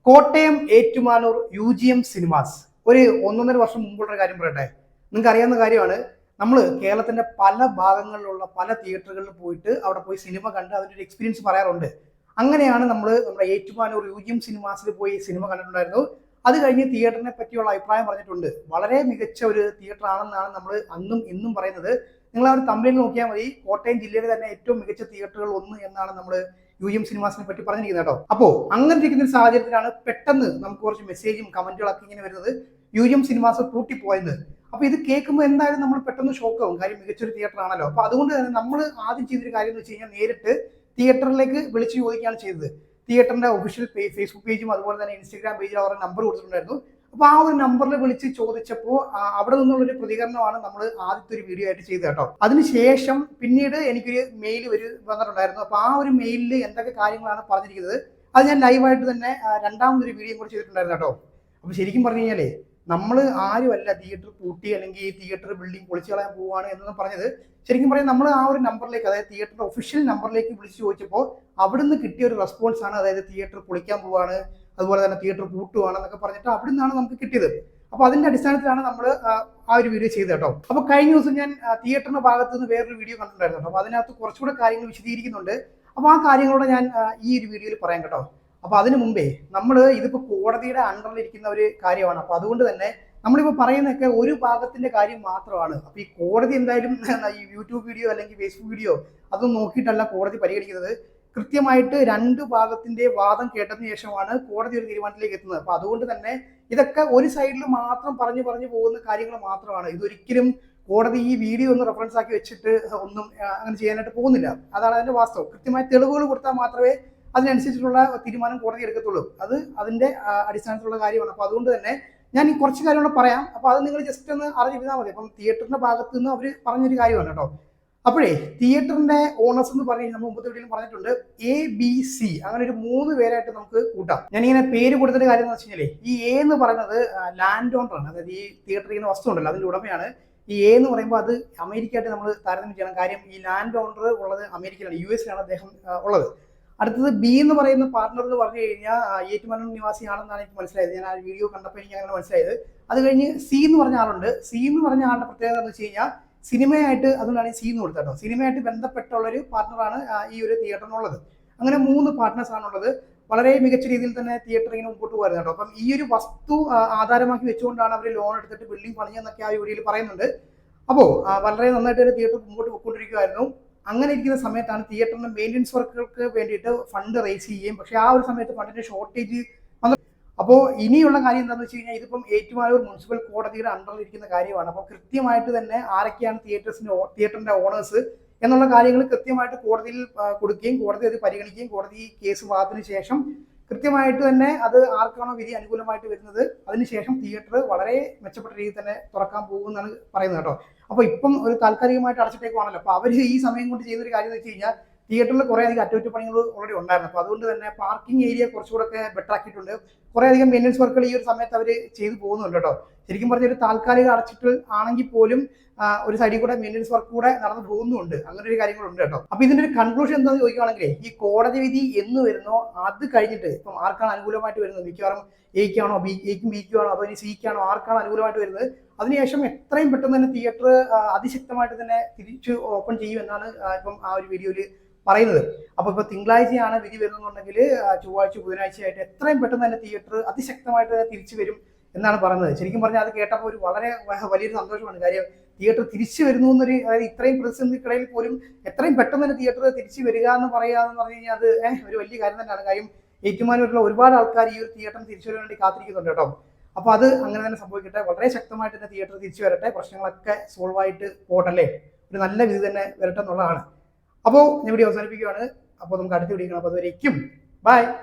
Kottayam Ettumanoor UGM cinemas ഒരു 1.5 വർഷം മുമ്പുള്ള കാര്യം പറയട്ടെ. നിങ്ങൾക്ക് അറിയാവുന്ന കാര്യമാണ്. നമ്മൾ കേരളത്തിന്റെ പല ഭാഗങ്ങളിലുള്ള പല തിയേറ്ററുകളിൽ പോയിട്ട് അവിടെ പോയി സിനിമ കണ്ട് അതിൻ്റെ ഒരു എക്സ്പീരിയൻസ് പറയാറുണ്ട്. അങ്ങനെയാണ് നമ്മുടെ ഏറ്റുമാനൂർ UGM സിനിമാസിൽ പോയി സിനിമ കണ്ടിട്ടുണ്ടായിരുന്നു. അത് കഴിഞ്ഞ് തിയേറ്ററിനെ പറ്റിയുള്ള അഭിപ്രായം പറഞ്ഞിട്ടുണ്ട്. വളരെ മികച്ച ഒരു തിയേറ്റർ ആണെന്നാണ് നമ്മൾ അന്നും ഇന്നും പറയുന്നത്. നിങ്ങൾ ആ ഒരു തമ്മിൽ നോക്കിയാൽ മതി, കോട്ടയം ജില്ലയിലെ തന്നെ ഏറ്റവും മികച്ച തിയേറ്ററുകൾ ഒന്ന് എന്നാണ് നമ്മൾ UGM സിനിമാസിനെ പറ്റി പറഞ്ഞിരിക്കുന്നത് കേട്ടോ. അപ്പോൾ അങ്ങനെ ഇരിക്കുന്ന ഒരു സാഹചര്യത്തിലാണ് പെട്ടെന്ന് നമുക്ക് കുറച്ച് മെസ്സേജും കമന്റുകളൊക്കെ ഇങ്ങനെ വരുന്നത്, UGM സിനിമാസ് പൂട്ടിപ്പോയെന്ന്. അപ്പൊ ഇത് കേൾക്കുമ്പോൾ എന്തായാലും നമ്മൾ പെട്ടെന്ന് ഷോക്കാവും. കാര്യം മികച്ചൊരു തിയേറ്റർ ആണല്ലോ. അപ്പൊ അതുകൊണ്ട് തന്നെ നമ്മൾ ആദ്യം ചെയ്തൊരു കാര്യം എന്ന് വെച്ച് കഴിഞ്ഞാൽ നേരിട്ട് തിയേറ്ററിലേക്ക് വിളിച്ച് ചോദിക്കുകയാണ് ചെയ്തത്. തിയേറ്ററിന്റെ ഒഫീഷ്യൽ ഫേസ്ബുക്ക് പേജും അതുപോലെ തന്നെ ഇൻസ്റ്റാഗ്രാം പേജിൽ അവരുടെ നമ്പർ കൊടുത്തിട്ടുണ്ടായിരുന്നു. അപ്പൊ ആ ഒരു നമ്പറിൽ വിളിച്ച് ചോദിച്ചപ്പോൾ അവിടെ നിന്നുള്ളൊരു പ്രതികരണമാണ് നമ്മൾ ആദ്യത്തെ ഒരു വീഡിയോ ആയിട്ട് ചെയ്തത് കേട്ടോ. അതിനുശേഷം പിന്നീട് എനിക്കൊരു മെയിൽ വന്നിട്ടുണ്ടായിരുന്നു. അപ്പൊ ആ ഒരു മെയിലിൽ എന്തൊക്കെ കാര്യങ്ങളാണ് പറഞ്ഞിരിക്കുന്നത് അത് ഞാൻ ലൈവായിട്ട് തന്നെ രണ്ടാമതൊരു വീഡിയോ കൂടി ചെയ്തിട്ടുണ്ടായിരുന്നു കേട്ടോ. അപ്പൊ ശരിക്കും പറഞ്ഞു കഴിഞ്ഞാലേ നമ്മൾ ആരുമല്ല തിയേറ്റർ പൂട്ടി അല്ലെങ്കിൽ ഈ തിയേറ്റർ ബിൽഡിംഗ് പൊളിച്ചു കളയാൻ പോവുകയാണ് എന്നൊന്നും പറഞ്ഞത്. ശരിക്കും പറയാം, നമ്മൾ ആ ഒരു നമ്പറിലേക്ക്, അതായത് തിയേറ്ററിന്റെ ഒഫീഷ്യൽ നമ്പറിലേക്ക് വിളിച്ച് ചോദിച്ചപ്പോൾ അവിടുന്ന് കിട്ടിയ ഒരു റെസ്പോൺസ് ആണ്. അതായത് തിയേറ്റർ പൊളിക്കാൻ പോവാണ്, അതുപോലെ തന്നെ തിയേറ്റർ പൂട്ടുവാണെന്നൊക്കെ പറഞ്ഞിട്ട് അവിടെ നിന്നാണ് നമുക്ക് കിട്ടിയത്. അപ്പൊ അതിന്റെ അടിസ്ഥാനത്തിലാണ് നമ്മൾ ആ ഒരു വീഡിയോ ചെയ്തത് കേട്ടോ. അപ്പൊ കഴിഞ്ഞ ദിവസം ഞാൻ തിയേറ്ററിന്റെ ഭാഗത്ത് നിന്ന് വേറൊരു വീഡിയോ കണ്ടിട്ടുണ്ടായിരുന്നു കേട്ടോ. അപ്പൊ അതിനകത്ത് കുറച്ചുകൂടെ കാര്യങ്ങൾ വിശദീകരിക്കുന്നുണ്ട്. അപ്പൊ ആ കാര്യങ്ങളോടെ ഞാൻ ഈ ഒരു വീഡിയോയിൽ പറയാം കേട്ടോ. അപ്പൊ അതിനു മുമ്പേ നമ്മൾ ഇതിപ്പോ കോടതിയുടെ അണ്ടറിൽ ഇരിക്കുന്ന ഒരു കാര്യമാണ്. അപ്പൊ അതുകൊണ്ട് തന്നെ നമ്മളിപ്പോ പറയുന്നതൊക്കെ ഒരു ഭാഗത്തിന്റെ കാര്യം മാത്രമാണ്. അപ്പൊ ഈ കോടതി എന്തായാലും ഈ യൂട്യൂബ് വീഡിയോ അല്ലെങ്കിൽ ഫേസ്ബുക്ക് വീഡിയോ അതൊന്നും നോക്കിയിട്ടല്ല കോടതി പരിഗണിക്കുന്നത്. കൃത്യമായിട്ട് രണ്ട് ഭാഗത്തിന്റെ വാദം കേട്ടതിന് ശേഷമാണ് കോടതി ഒരു തീരുമാനത്തിലേക്ക് എത്തുന്നത്. അപ്പൊ അതുകൊണ്ട് തന്നെ ഇതൊക്കെ ഒരു സൈഡിൽ മാത്രം പറഞ്ഞു പോകുന്ന കാര്യങ്ങൾ മാത്രമാണ്. ഇതൊരിക്കലും കോടതി ഈ വീഡിയോ ഒന്ന് റെഫറൻസ് ആക്കി വെച്ചിട്ട് ഒന്നും അങ്ങനെ ചെയ്യാനായിട്ട് പോകുന്നില്ല. അതാണ് അതിന്റെ വാസ്തവം. കൃത്യമായ തെളിവുകൾ കൊടുത്താൽ മാത്രമേ അതിനനുസരിച്ചിട്ടുള്ള തീരുമാനം കോടതി എടുക്കത്തുള്ളൂ. അത് അതിന്റെ അടിസ്ഥാനത്തിലുള്ള കാര്യമാണ്. അപ്പൊ അതുകൊണ്ട് തന്നെ ഞാൻ ഈ കുറച്ച് കാര്യങ്ങൾ പറയാം. അപ്പൊ അത് നിങ്ങൾ ജസ്റ്റ് ഒന്ന് അറിഞ്ഞിരുന്നാൽ മതി. അപ്പം തിയേറ്ററിന്റെ ഭാഗത്ത് നിന്ന് അവർ പറഞ്ഞൊരു കാര്യമാണ് കേട്ടോ. അപ്പോഴേ തിയേറ്ററിന്റെ ഓണേഴ്സ് എന്ന് പറഞ്ഞ് നമ്മൾ മുമ്പത്തെ വീഡിയോയിൽ പറഞ്ഞിട്ടുണ്ട്, ABC അങ്ങനെ ഒരു 3 പേരായിട്ട് നമുക്ക് കൂട്ടാം. ഞാനിങ്ങനെ പേര് കൊടുത്തിട്ട് കാര്യം എന്ന് വെച്ച് കഴിഞ്ഞാൽ ഈ A എന്ന് പറയുന്നത് ലാൻഡ് ഓണറാണ്. അതായത് ഈ തിയേറ്റർ ഇങ്ങനെ വസ്തു ഉണ്ടല്ലോ അതിന്റെ ഉടമയാണ്. ഈ A എന്ന് പറയുമ്പോൾ അത് അമേരിക്കയായിട്ട് നമ്മൾ താരതമ്യം ചെയ്യണം. കാര്യം ഈ ലാൻഡ് ഓണർ ഉള്ളത് അമേരിക്കയിലാണ്, US അദ്ദേഹം ഉള്ളത്. അടുത്തത് B എന്ന് പറയുന്ന പാർട്ണർ എന്ന് പറഞ്ഞു കഴിഞ്ഞാൽ ഏറ്റുമാനൂർ നിവാസിയാണെന്നാണ് എനിക്ക് മനസ്സിലായത്. ഞാൻ ആ വീഡിയോ കണ്ടപ്പോൾ എനിക്ക് അങ്ങനെ മനസ്സിലായത്. അത് കഴിഞ്ഞ് C എന്ന് പറഞ്ഞ ആളുണ്ട്. C എന്ന് പറഞ്ഞ ആളുടെ പ്രത്യേകത എന്ന് വെച്ച് കഴിഞ്ഞാൽ സിനിമയായിട്ട്, അതുകൊണ്ടാണ് C എന്ന് കൊടുത്തത് കേട്ടോ. സിനിമയായിട്ട് ബന്ധപ്പെട്ടുള്ള ഒരു പാർട്ണറാണ് ഈ ഒരു തിയേറ്ററിനുള്ളത്. അങ്ങനെ 3 പാർട്ട്നേഴ്സ് ആണുള്ളത്. വളരെ മികച്ച രീതിയിൽ തന്നെ തിയേറ്റർ ഇങ്ങനെ മുമ്പോട്ട് പോകുന്നത് കേട്ടോ. അപ്പം ഈ ഒരു വസ്തു ആധാരമാക്കി വെച്ചുകൊണ്ടാണ് അവർ ലോൺ എടുത്തിട്ട് ബിൽഡിംഗ് പണിഞ്ഞെന്നൊക്കെ ആ വീഡിയോയിൽ പറയുന്നുണ്ട്. അപ്പോൾ വളരെ നന്നായിട്ട് തന്നെ തിയേറ്റർ മുമ്പോട്ട് പോയിക്കൊണ്ടിരിക്കുമായിരുന്നു. അങ്ങനെ ഇരിക്കുന്ന സമയത്താണ് തിയേറ്ററിന്റെ മെയിൻ്റെനൻസ് വർക്കുകൾക്ക് വേണ്ടിയിട്ട് ഫണ്ട് റേസ് ചെയ്യുകയും, പക്ഷേ ആ ഒരു സമയത്ത് ഫണ്ടിന്റെ ഷോർട്ടേജ് വന്നു. അപ്പോൾ ഇനിയുള്ള കാര്യം എന്താണെന്ന് വെച്ച് കഴിഞ്ഞാൽ ഇതിപ്പം ഏറ്റുമാനൂർ മുനിസിപ്പൽ കോടതിയുടെ അണ്ടറിൽ ഇരിക്കുന്ന കാര്യമാണ്. അപ്പോൾ കൃത്യമായിട്ട് തന്നെ ആരൊക്കെയാണ് തിയേറ്ററിന്റെ ഓണേഴ്സ് എന്നുള്ള കാര്യങ്ങൾ കൃത്യമായിട്ട് കോടതിയിൽ കൊടുക്കുകയും കോടതി അത് പരിഗണിക്കുകയും കോടതി കേസ് വാദത്തിന് ശേഷം കൃത്യമായിട്ട് തന്നെ അത് ആർക്കാണോ വിധി അനുകൂലമായിട്ട് വരുന്നത് അതിനുശേഷം തിയേറ്റർ വളരെ മെച്ചപ്പെട്ട രീതിയിൽ തന്നെ തുറക്കാൻ പോകുമെന്നാണ് പറയുന്നത് കേട്ടോ. അപ്പോൾ ഇപ്പം ഒരു താൽക്കാലികമായിട്ട് അടച്ചിട്ടേക്കുവാണല്ലോ. അപ്പോൾ അവർ ഈ സമയം കൊണ്ട് ചെയ്യുന്നൊരു കാര്യം എന്ന് വെച്ച് കഴിഞ്ഞാൽ തിയേറ്ററിൽ കുറേ അധികം അറ്റകുറ്റപ്പണികൾ ഓൾറെഡി ഉണ്ടായിരുന്നു. അപ്പോൾ അതുകൊണ്ട് തന്നെ പാർക്കിംഗ് ഏരിയ കുറച്ചുകൂടെ ബെറ്റർ ആക്കിയിട്ടുണ്ട്. കുറേ അധികം മെയിൻ്റനൻസ് വർക്കുകൾ ഈ ഒരു സമയത്ത് അവർ ചെയ്തു പോകുന്നുണ്ട് കേട്ടോ. ശരിക്കും പറഞ്ഞ ഒരു താൽക്കാലിക അടച്ചിട്ട് ആണെങ്കിൽ പോലും ഒരു സൈഡിൽ കൂടെ മെയിൻ്റനൻസ് വർക്ക് കൂടെ നടന്നു പോകുന്നുണ്ട്. അങ്ങനെ ഒരു കാര്യങ്ങളുണ്ട് കേട്ടോ. അപ്പൊ ഇതിന്റെ ഒരു കൺക്ലൂഷൻ എന്താണെന്ന് ചോദിക്കുകയാണെങ്കിൽ ഈ കോടതി വിധി എന്ന് വരുന്നോ അത് കഴിഞ്ഞിട്ട് ഇപ്പം ആർക്കാണ് അനുകൂലമായിട്ട് വരുന്നത്, മിക്കവാറും എയ്ക്കാണോ Aക്കും Bക്കും ആണോ അതോ ഇനി Cക്കാണോ ആർക്കാണ് അനുകൂലമായിട്ട് വരുന്നത്, അതിനുശേഷം എത്രയും പെട്ടെന്ന് തന്നെ തിയേറ്റർ അതിശക്തമായിട്ട് തന്നെ തിരിച്ച് ഓപ്പൺ ചെയ്യും എന്നാണ് ഇപ്പം ആ ഒരു വീഡിയോയിൽ പറയുന്നത്. അപ്പൊ ഇപ്പൊ തിങ്കളാഴ്ചയാണ് വിധി വരുന്നുണ്ടെങ്കിൽ ചൊവ്വാഴ്ച ബുധനാഴ്ചയായിട്ട് എത്രയും പെട്ടെന്ന് തന്നെ തിയേറ്റർ അതിശക്തമായിട്ട് തന്നെ തിരിച്ചു വരും എന്നാണ് പറയുന്നത്. ശരിക്കും പറഞ്ഞാൽ അത് കേട്ടപ്പോൾ ഒരു വളരെ വലിയൊരു സന്തോഷമാണ്. കാര്യം തിയേറ്റർ തിരിച്ചു വരുന്നു എന്നൊരു, അതായത് ഇത്രയും പ്രതിസന്ധിക്കിടയിൽ പോലും എത്രയും പെട്ടെന്ന് തന്നെ തിയേറ്റർ തിരിച്ചു വരിക എന്ന് പറയാന്ന് പറഞ്ഞു കഴിഞ്ഞാൽ അത് ഒരു വലിയ കാര്യം തന്നെയാണ്. കാര്യം ഏറ്റുമാനൂരിലുള്ള ഒരുപാട് ആൾക്കാർ ഈ ഒരു തിയേറ്ററിന് തിരിച്ചു വരാൻ വേണ്ടി കാത്തിരിക്കുന്നുണ്ട് കേട്ടോ. അപ്പൊ അത് അങ്ങനെ തന്നെ സംഭവിക്കട്ടെ. വളരെ ശക്തമായിട്ട് തന്നെ തിയേറ്റർ തിരിച്ചു വരട്ടെ. പ്രശ്നങ്ങളൊക്കെ സോൾവ് ആയിട്ട് പോകട്ടല്ലേ, ഒരു നല്ല വിധി തന്നെ വരട്ടെ എന്നുള്ളതാണ്. അപ്പോൾ ഞാൻ വീഡിയോ അവസാനിപ്പിക്കുകയാണ്. അപ്പോൾ നമുക്ക് അടുത്ത വീഡിയോ കാണാം. അപ്പോൾ അതുവരേക്കും ബൈ.